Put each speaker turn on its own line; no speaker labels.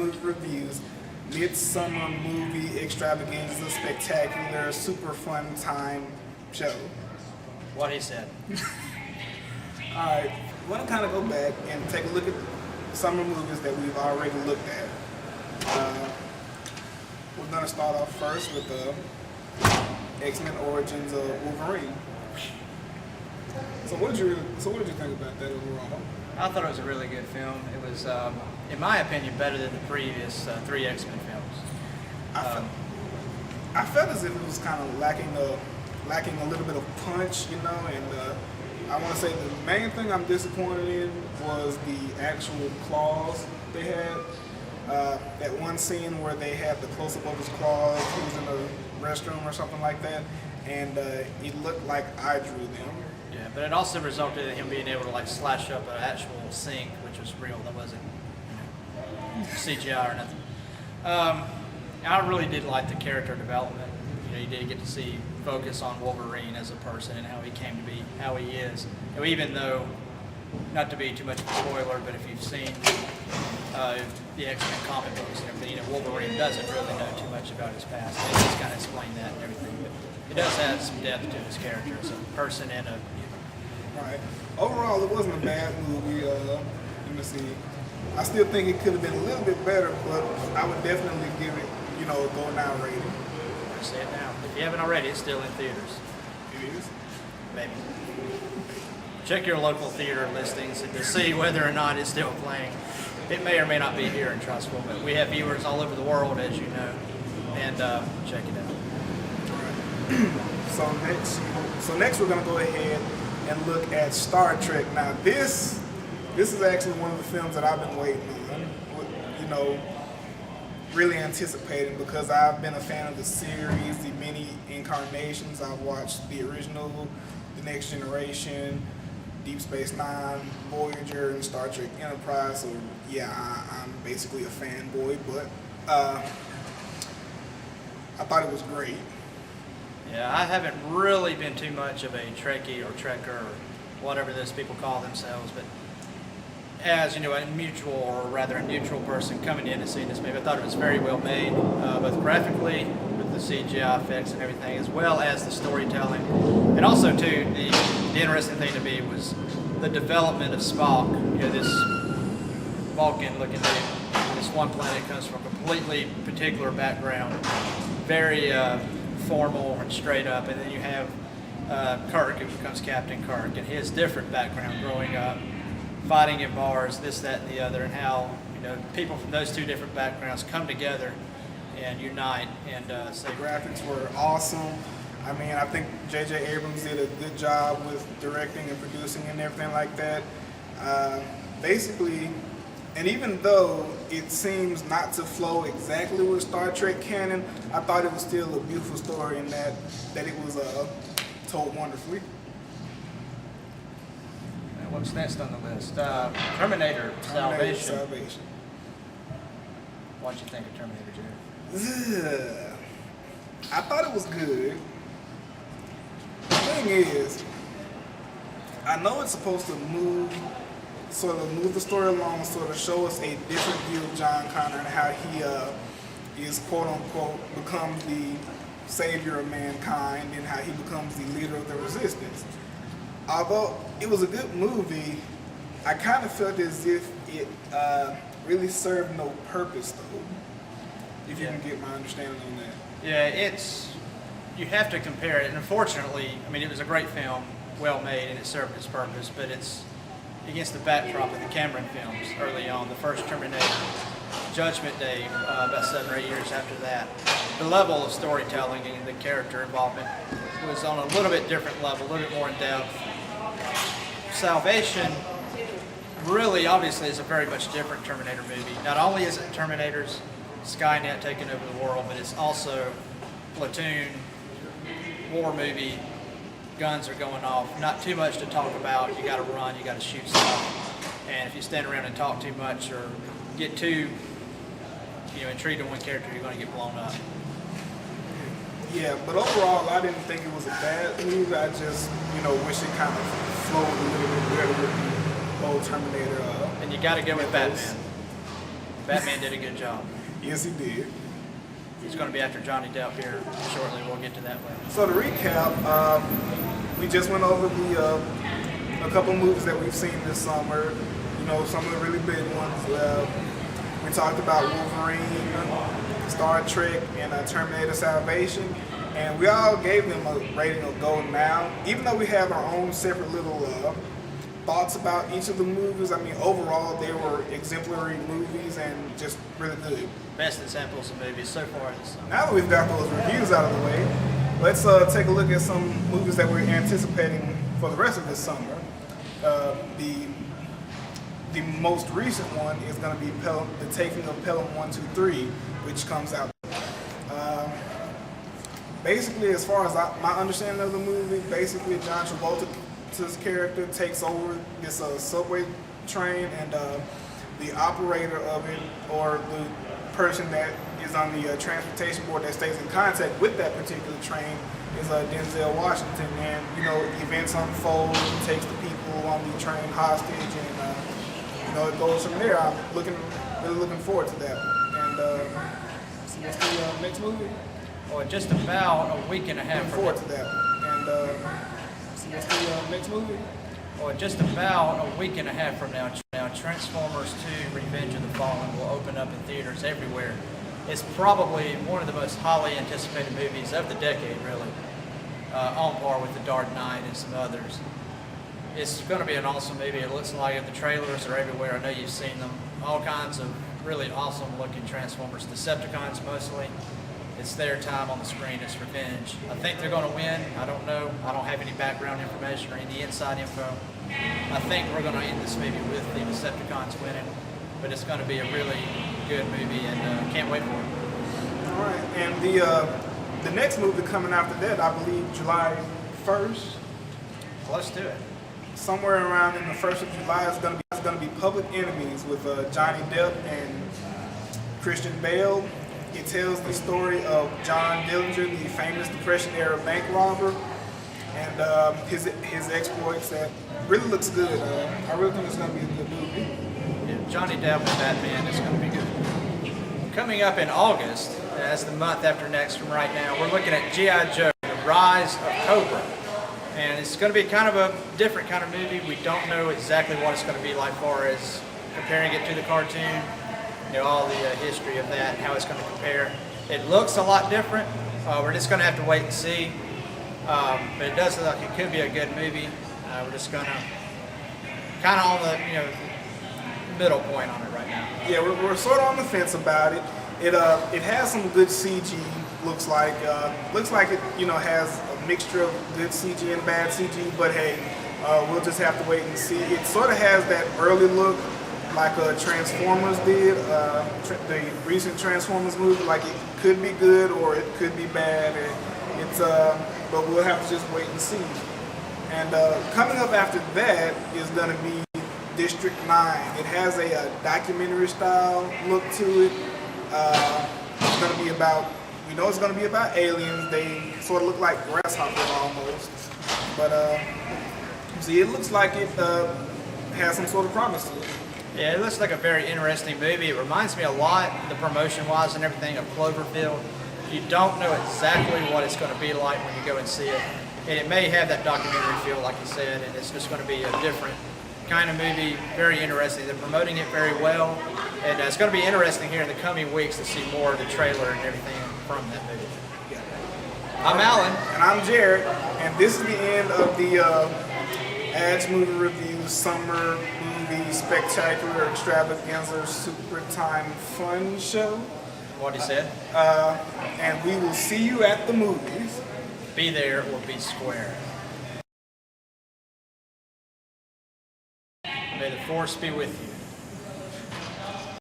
movie reviews. Midsummer Movie Extravaganza Spectacular Super Fun Time Show.
What he said.
Alright, we want to kind of go back and take a look at summer movies that we've already looked at. We're going to start off first with the X-Men Origins of Wolverine. So what did you think about that overall?
I thought it was a really good film. It was, in my opinion, better than the previous 3 X-Men films.
I felt as if it was kind of lacking a little bit of punch, you know, and I want to say the main thing I'm disappointed in was the actual claws they had. That one scene where they had the close-up of his claws, he was in the restroom or something like that, and it looked like I drew them.
Yeah, but it also resulted in him being able to like slash up an actual sink, which was real. That wasn't, you know, CGI or nothing. I really did like the character development. You know, you did get to see focus on Wolverine as a person and how he came to be, how he is. And even though, not to be too much of a spoiler, but if you've seen the X-Men comic books and everything, you know, Wolverine doesn't really know too much about his past. They just kind of explain that and everything. But it does add some depth to his character as a person and a
Right. Overall, it wasn't a bad movie. Let me see. I still think it could have been a little bit better, but I would definitely give it, you know, a go now rating.
Say it now. If you haven't already, it's still in theaters.
It is.
Maybe. Check your local theater listings and to see whether or not it's still playing. It may or may not be here in Trussville, but we have viewers all over the world, as you know, and check it out.
So next we're gonna go ahead and look at Star Trek. Now this is actually one of the films that I've been waiting on, you know, really anticipating, because I've been a fan of the series, the many incarnations. I've watched the original, The Next Generation, Deep Space Nine, Voyager, and Star Trek Enterprise. So yeah, I'm basically a fanboy, but I thought it was great.
Yeah, I haven't really been too much of a Trekkie or Trekker or whatever those people call themselves, but as you know, a neutral person coming in and seeing this movie, I thought it was very well made, both graphically with the CGI effects and everything, as well as the storytelling. And also, too, the interesting thing to me was the development of Spock. You know, this Vulcan-looking dude, this one planet comes from a completely particular background, very formal and straight up, and then you have Kirk, who becomes Captain Kirk, and his different background growing up, fighting in bars, this, that, and the other, and how, you know, people from those two different backgrounds come together and unite and say.
The graphics were awesome. I mean, I think J.J. Abrams did a good job with directing and producing and everything like that. Basically, and even though it seems not to flow exactly with Star Trek canon, I thought it was still a beautiful story in that it was told wonderfully.
What's next on the list? Terminator Salvation. What did you think of Terminator, Jared?
I thought it was good. The thing is, I know it's supposed to move the story along, sort of show us a different view of John Connor and how he is quote unquote becomes the savior of mankind and how he becomes the leader of the resistance. Although it was a good movie, I kind of felt as if it really served no purpose, though. If you can get my understanding on that.
Yeah, you have to compare it, and unfortunately, I mean, it was a great film, well made, and it served its purpose, but it's against the backdrop of the Cameron films early on, the first Terminator, Judgment Day, about 7 or 8 years after that. The level of storytelling and the character involvement was on a little bit different level, a little bit more in depth. Salvation really, obviously, is a very much different Terminator movie. Not only is it Terminators, Skynet taking over the world, but it's also platoon, war movie, guns are going off. Not too much to talk about. You got to run, you got to shoot stuff. And if you stand around and talk too much or get too, intrigued in one character, you're going to get blown up.
Yeah, but overall, I didn't think it was a bad movie. I just, wish it kind of flowed a little bit better with the old Terminator.
And you got to go with Batman. Batman did a good job.
Yes, he did.
He's going to be after Johnny Depp here shortly. We'll get to that later.
So to recap, we just went over a couple movies that we've seen this summer. You know, some of the really big ones. We talked about Wolverine, Star Trek, and Terminator Salvation. And we all gave them a rating of Golden Now. Even though we have our own separate little thoughts about each of the movies, I mean, overall, they were exemplary movies and just really good.
Best examples of movies so far this summer.
Now that we've got those reviews out of the way, let's take a look at some movies that we're anticipating for the rest of this summer. The most recent one is going to be The Taking of Pelham 123, which comes out. Basically, as far as my understanding of the movie, basically John Travolta's character takes over this subway train, and the operator of it, or the person that is on the transportation board that stays in contact with that particular train, is Denzel Washington. And you know, events unfold, he takes the people on the train hostage, and you know, it goes from there. I'm really looking forward to that. And so what's the next movie?
Well, just about a week and a half
Looking forward to that. And so what's the next movie?
Well, just about a week and a half from now, Transformers 2: Revenge of the Fallen will open up in theaters everywhere. It's probably one of the most highly anticipated movies of the decade, really, on par with The Dark Knight and some others. It's going to be an awesome movie. It looks like it. The trailers are everywhere. I know you've seen them. All kinds of really awesome-looking Transformers. Decepticons mostly. It's their time on the screen. It's revenge. I think they're going to win. I don't know. I don't have any background information or any inside info. I think we're going to end this movie with the Decepticons winning, but it's going to be a really good movie, and can't wait for it.
All right. And the next movie coming after that, I believe July 1st.
Close to it.
Somewhere around in the 1st of July is going to be Public Enemies with Johnny Depp and Christian Bale. It tells the story of John Dillinger, the famous Depression-era bank robber, and his exploits. That really looks good. I really think it's going to be a good movie.
Yeah, Johnny Depp and Batman is going to be good. Coming up in August, that's the month after next from right now, we're looking at G.I. Joe, The Rise of Cobra. And it's going to be kind of a different kind of movie. We don't know exactly what it's going to be like, far as comparing it to the cartoon. You know, all the history of that, how it's going to compare. It looks a lot different. We're just going to have to wait and see. But it does look like it could be a good movie. We're just going to kind of on the middle point on it right now.
Yeah, we're sort of on the fence about it. It has some good CG. Looks like it has a mixture of good CG and bad CG. But hey, we'll just have to wait and see. It sort of has that early look, like Transformers did, the recent Transformers movie. Like, it could be good or it could be bad. But we'll have to just wait and see. And coming up after that is going to be District 9. It has a documentary style look to it. It's going to be about, it's going to be about aliens. They sort of look like grasshoppers almost. But see, it looks like it has some sort of promise to it.
Yeah, it looks like a very interesting movie. It reminds me a lot, the promotion-wise and everything, of Cloverfield. You don't know exactly what it's going to be like when you go and see it. And it may have that documentary feel, like you said, and it's just going to be a different kind of movie, very interesting. They're promoting it very well, and it's going to be interesting here in the coming weeks to see more of the trailer and everything from that movie.
Yeah.
I'm Alan.
And I'm Jared, and this is the end of the Ads Movie Review Summer Movie Spectacular Extravaganza Super Time Fun Show.
What he said.
And we will see you at the movies.
Be there or be square. May the force be with you.